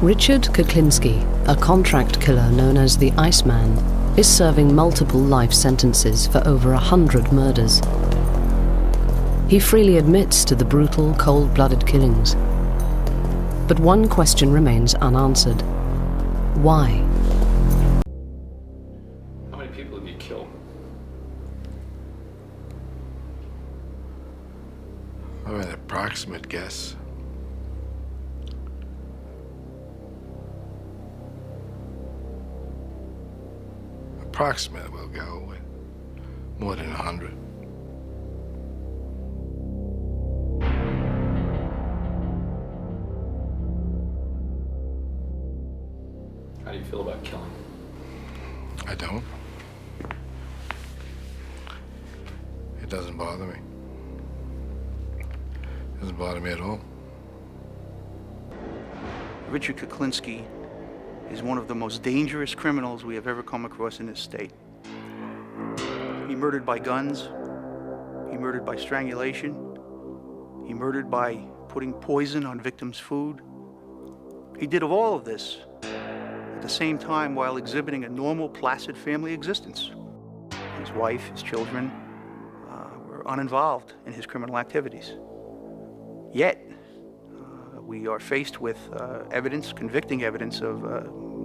Richard Kuklinski, a contract killer known as the Iceman, is serving multiple life sentences for over 100 murders. He freely admits to the brutal, cold-blooded killings. But one question remains unanswered. Why? How many people have you killed? An approximate guess. Approximate will go with more than 100. How do you feel about killing? I don't. It doesn't bother me. It doesn't bother me at all. Richard Kuklinski is one of the most dangerous criminals we have ever come across in this state. He murdered by guns, he murdered by strangulation, he murdered by putting poison on victims' food. He did all of this at the same time while exhibiting a normal, placid family existence. His wife, his children were uninvolved in his criminal activities. Yet, we are faced with evidence, convicting evidence of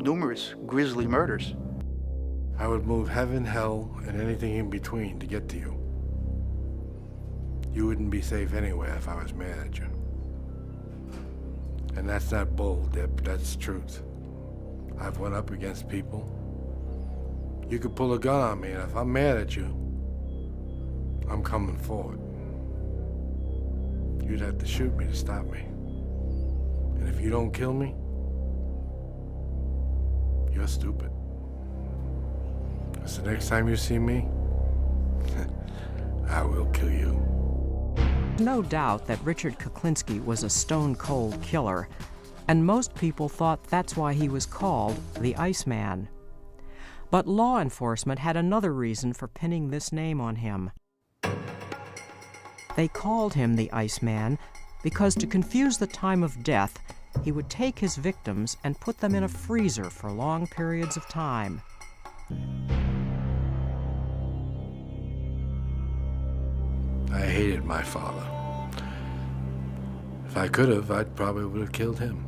numerous grisly murders. I would move heaven, hell, and anything in between to get to you. You wouldn't be safe anywhere if I was mad at you. And that's not bull, Dip, that's truth. I've went up against people. You could pull a gun on me, and if I'm mad at you, I'm coming forward. You'd have to shoot me to stop me. And if you don't kill me, you're stupid. Because the next time you see me, I will kill you. No doubt that Richard Kuklinski was a stone-cold killer, and most people thought that's why he was called the Iceman. But law enforcement had another reason for pinning this name on him. They called him the Iceman because, to confuse the time of death, he would take his victims and put them in a freezer for long periods of time. I hated my father. If I could have, I probably would have killed him.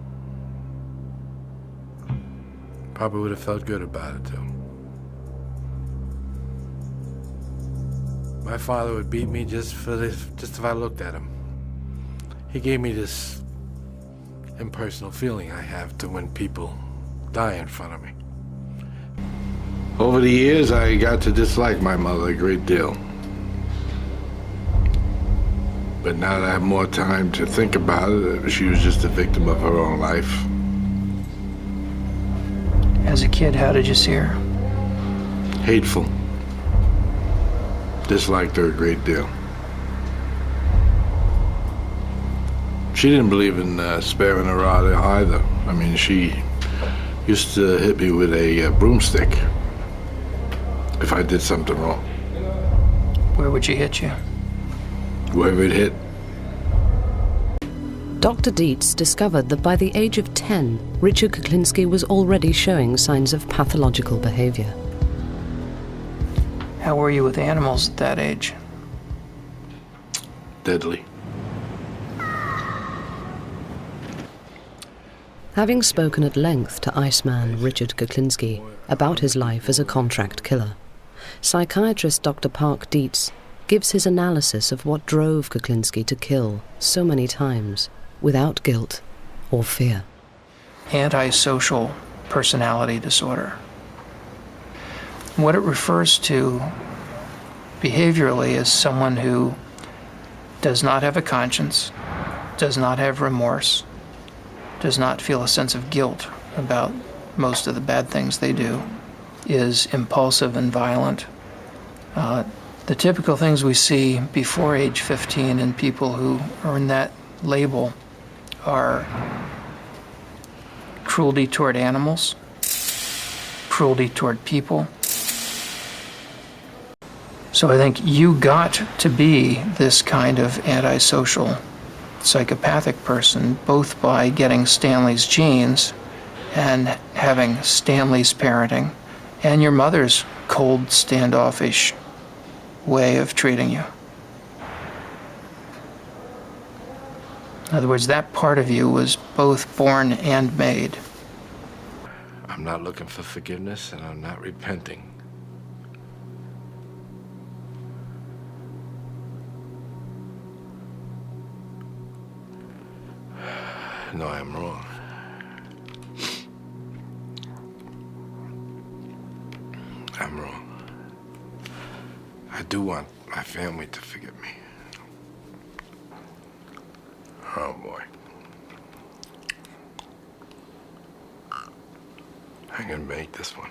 Probably would have felt good about it, too. My father would beat me just if I looked at him. He gave me this impersonal feeling I have to when people die in front of me. Over the years, I got to dislike my mother a great deal. But now that I have more time to think about it, she was just a victim of her own life. As a kid, how did you see her? Hateful. Disliked her a great deal. She didn't believe in sparing her rod either. I mean, she used to hit me with a broomstick if I did something wrong. Where would she hit you? Whoever it hit. Dr. Dietz discovered that by the age of 10, Richard Kuklinski was already showing signs of pathological behavior. How were you with animals at that age? Deadly. Having spoken at length to Iceman Richard Kuklinski about his life as a contract killer, psychiatrist Dr. Park Dietz gives his analysis of what drove Kuklinski to kill so many times without guilt or fear. Antisocial personality disorder. What it refers to behaviorally is someone who does not have a conscience, does not have remorse, does not feel a sense of guilt about most of the bad things they do, is impulsive and violent. The typical things we see before age 15 in people who earn that label are cruelty toward animals, cruelty toward people. So I think you got to be this kind of antisocial, psychopathic person, both by getting Stanley's genes and having Stanley's parenting and your mother's cold, standoffish way of treating you. In other words, that part of you was both born and made. I'm not looking for forgiveness, and I'm not repenting. No, I'm wrong. I'm wrong. I do want my family to forgive me. Oh, boy. I'm gonna make this one.